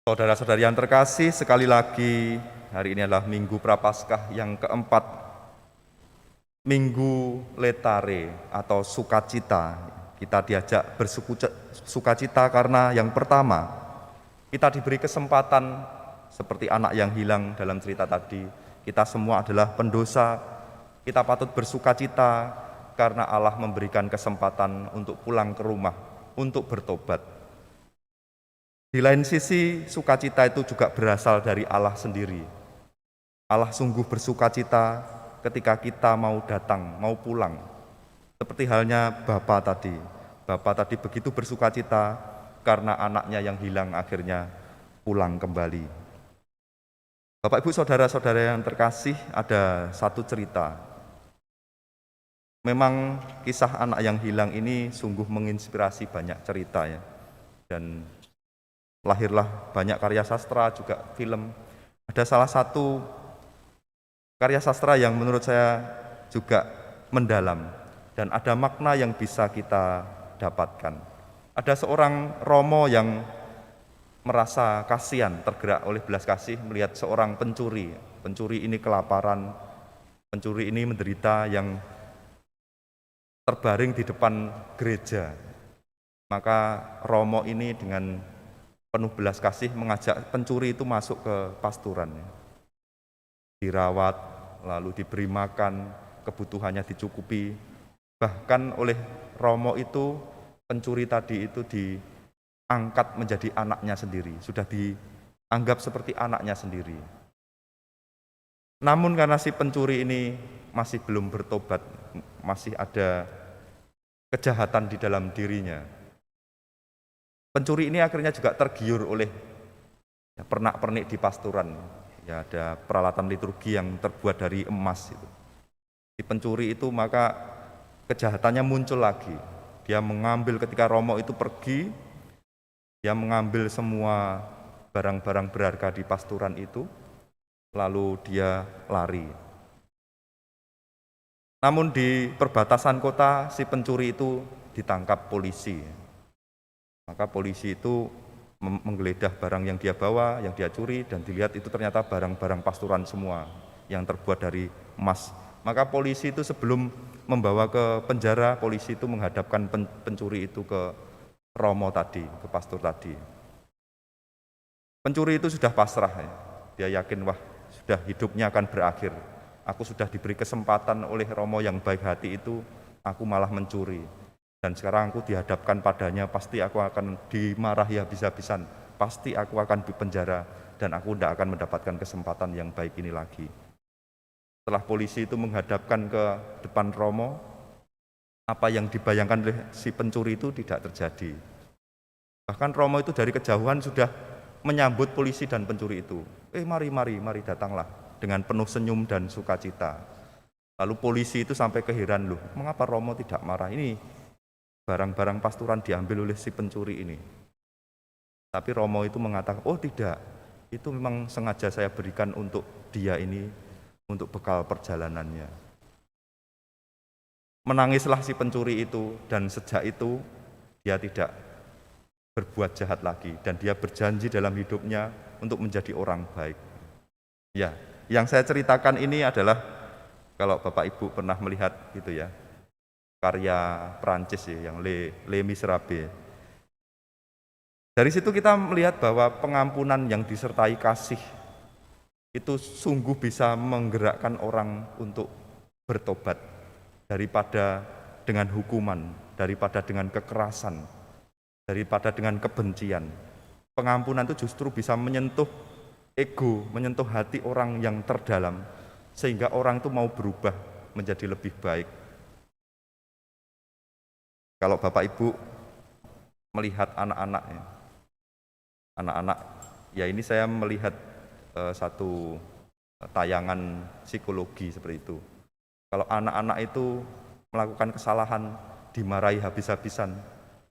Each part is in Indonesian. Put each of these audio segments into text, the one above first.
Saudara-saudari yang terkasih, sekali lagi hari ini adalah Minggu Prapaskah yang keempat, Minggu Letare atau sukacita. Kita diajak bersukacita karena yang pertama, kita diberi kesempatan seperti anak yang hilang dalam cerita tadi. Kita semua adalah pendosa, kita patut bersukacita karena Allah memberikan kesempatan untuk pulang ke rumah, untuk bertobat. Di lain sisi, sukacita itu juga berasal dari Allah sendiri. Allah sungguh bersukacita ketika kita mau datang, mau pulang. Seperti halnya Bapa tadi. Bapa tadi begitu bersukacita karena anaknya yang hilang akhirnya pulang kembali. Bapak, Ibu, saudara-saudara yang terkasih, ada satu cerita. Memang kisah anak yang hilang ini sungguh menginspirasi banyak cerita ya. Dan lahirlah banyak karya sastra, juga film. Ada salah satu karya sastra yang menurut saya juga mendalam dan ada makna yang bisa kita dapatkan. Ada seorang Romo yang merasa kasihan, tergerak oleh belas kasih melihat seorang pencuri. Pencuri ini kelaparan, pencuri ini menderita, yang terbaring di depan gereja. Maka Romo ini dengan penuh belas kasih mengajak pencuri itu masuk ke pasturan. Dirawat, lalu diberi makan, kebutuhannya dicukupi. Bahkan oleh Romo itu, pencuri tadi itu diangkat menjadi anaknya sendiri, sudah dianggap seperti anaknya sendiri. Namun karena si pencuri ini masih belum bertobat, masih ada kejahatan di dalam dirinya, pencuri ini akhirnya juga tergiur oleh pernak-pernik di pasturan. Ya, ada peralatan liturgi yang terbuat dari emas itu. Si pencuri itu maka kejahatannya muncul lagi. Dia mengambil ketika Romo itu pergi, dia mengambil semua barang-barang berharga di pasturan itu, lalu dia lari. Namun di perbatasan kota, si pencuri itu ditangkap polisi. Maka polisi itu menggeledah barang yang dia bawa, yang dia curi, dan dilihat itu ternyata barang-barang pasturan semua yang terbuat dari emas. Maka polisi itu sebelum membawa ke penjara, polisi itu menghadapkan pencuri itu ke Romo tadi, ke pastor tadi. Pencuri itu sudah pasrah ya. Dia yakin, wah, sudah hidupnya akan berakhir. Aku sudah diberi kesempatan oleh Romo yang baik hati itu, aku malah mencuri. Dan sekarang aku dihadapkan padanya, pasti aku akan dimarahi habis-habisan, pasti aku akan dipenjara, dan aku tidak akan mendapatkan kesempatan yang baik ini lagi. Setelah polisi itu menghadapkan ke depan Romo, apa yang dibayangkan oleh si pencuri itu tidak terjadi. Bahkan Romo itu dari kejauhan sudah menyambut polisi dan pencuri itu. Mari datanglah, dengan penuh senyum dan sukacita. Lalu polisi itu sampai keheran, loh, mengapa Romo tidak marah? Ini barang-barang pasturan diambil oleh si pencuri ini. Tapi Romo itu mengatakan, oh tidak, itu memang sengaja saya berikan untuk dia ini, untuk bekal perjalanannya. Menangislah si pencuri itu, dan sejak itu dia tidak berbuat jahat lagi, dan dia berjanji dalam hidupnya untuk menjadi orang baik. Ya, yang saya ceritakan ini adalah, kalau Bapak Ibu pernah melihat gitu ya, karya Prancis ya, yang Les Miserables. Dari situ kita melihat bahwa pengampunan yang disertai kasih itu sungguh bisa menggerakkan orang untuk bertobat daripada dengan hukuman, daripada dengan kekerasan, daripada dengan kebencian. Pengampunan itu justru bisa menyentuh ego, menyentuh hati orang yang terdalam, sehingga orang itu mau berubah menjadi lebih baik. Kalau Bapak Ibu melihat anak-anak ya, ini saya melihat satu tayangan psikologi seperti itu. Kalau anak-anak itu melakukan kesalahan, dimarahi habis-habisan,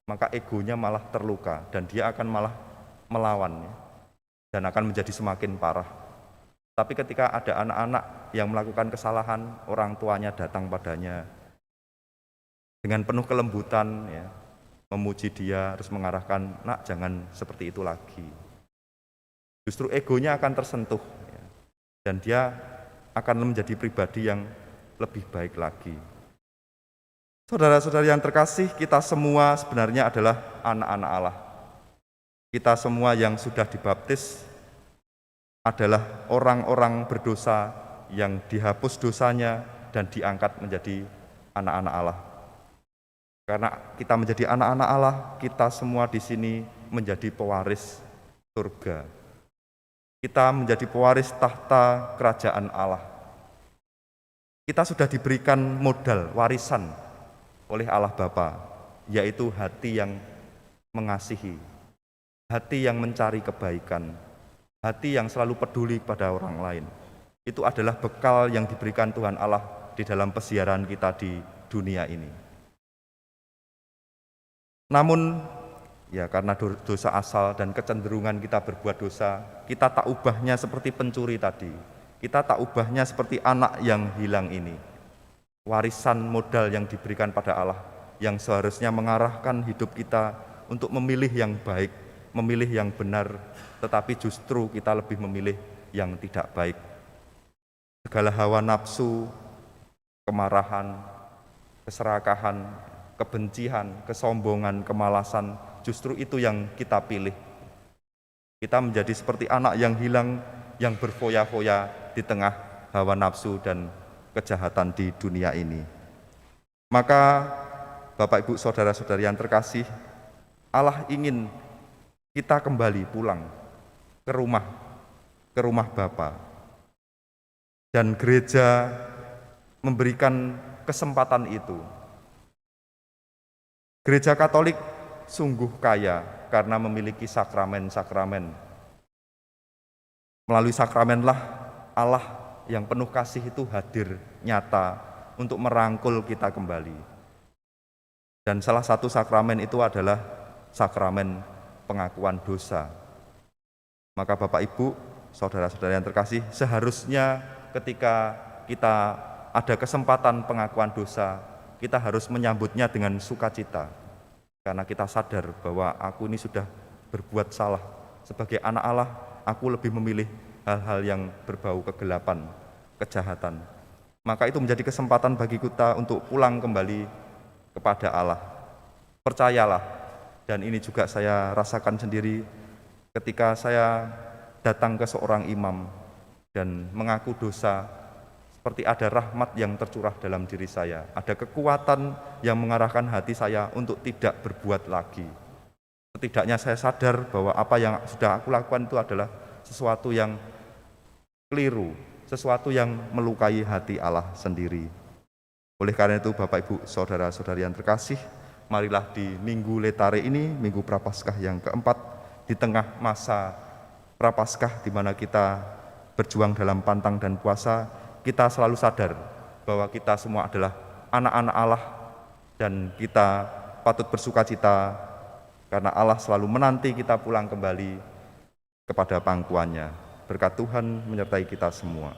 maka egonya malah terluka dan dia akan malah melawan ya, dan akan menjadi semakin parah. Tapi ketika ada anak-anak yang melakukan kesalahan, orang tuanya datang padanya dengan penuh kelembutan ya, memuji dia, terus mengarahkan, nak, jangan seperti itu lagi. Justru egonya akan tersentuh, ya. Dan dia akan menjadi pribadi yang lebih baik lagi. Saudara-saudari yang terkasih, kita semua sebenarnya adalah anak-anak Allah. Kita semua yang sudah dibaptis adalah orang-orang berdosa yang dihapus dosanya dan diangkat menjadi anak-anak Allah. Karena kita menjadi anak-anak Allah, kita semua di sini menjadi pewaris surga. Kita menjadi pewaris tahta kerajaan Allah. Kita sudah diberikan modal, warisan oleh Allah Bapa, yaitu hati yang mengasihi, hati yang mencari kebaikan, hati yang selalu peduli pada orang lain. Itu adalah bekal yang diberikan Tuhan Allah di dalam pesiaran kita di dunia ini. Namun, ya karena dosa asal dan kecenderungan kita berbuat dosa, kita tak ubahnya seperti pencuri tadi. Kita tak ubahnya seperti anak yang hilang ini. Warisan modal yang diberikan pada Allah, yang seharusnya mengarahkan hidup kita untuk memilih yang baik, memilih yang benar, tetapi justru kita lebih memilih yang tidak baik. Segala hawa nafsu, kemarahan, keserakahan, kebencian, kesombongan, kemalasan, justru itu yang kita pilih. Kita menjadi seperti anak yang hilang, yang berfoya-foya di tengah hawa nafsu dan kejahatan di dunia ini. Maka Bapak Ibu saudara-saudari yang terkasih, Allah ingin kita kembali pulang ke rumah Bapa. Dan gereja memberikan kesempatan itu. Gereja Katolik sungguh kaya karena memiliki sakramen-sakramen. Melalui sakramenlah Allah yang penuh kasih itu hadir nyata untuk merangkul kita kembali. Dan salah satu sakramen itu adalah sakramen pengakuan dosa. Maka Bapak Ibu, saudara-saudara yang terkasih, seharusnya ketika kita ada kesempatan pengakuan dosa, kita harus menyambutnya dengan sukacita. Karena kita sadar bahwa aku ini sudah berbuat salah. Sebagai anak Allah, aku lebih memilih hal-hal yang berbau kegelapan, kejahatan. Maka itu menjadi kesempatan bagi kita untuk pulang kembali kepada Allah. Percayalah, dan ini juga saya rasakan sendiri ketika saya datang ke seorang imam dan mengaku dosa, seperti ada rahmat yang tercurah dalam diri saya. Ada kekuatan yang mengarahkan hati saya untuk tidak berbuat lagi. Setidaknya saya sadar bahwa apa yang sudah aku lakukan itu adalah sesuatu yang keliru, sesuatu yang melukai hati Allah sendiri. Oleh karena itu Bapak Ibu saudara-saudari yang terkasih, marilah di Minggu Letare ini, Minggu Prapaskah yang keempat, di tengah masa Prapaskah di mana kita berjuang dalam pantang dan puasa, kita selalu sadar bahwa kita semua adalah anak-anak Allah dan kita patut bersukacita karena Allah selalu menanti kita pulang kembali kepada pangkuannya. Berkat Tuhan menyertai kita semua.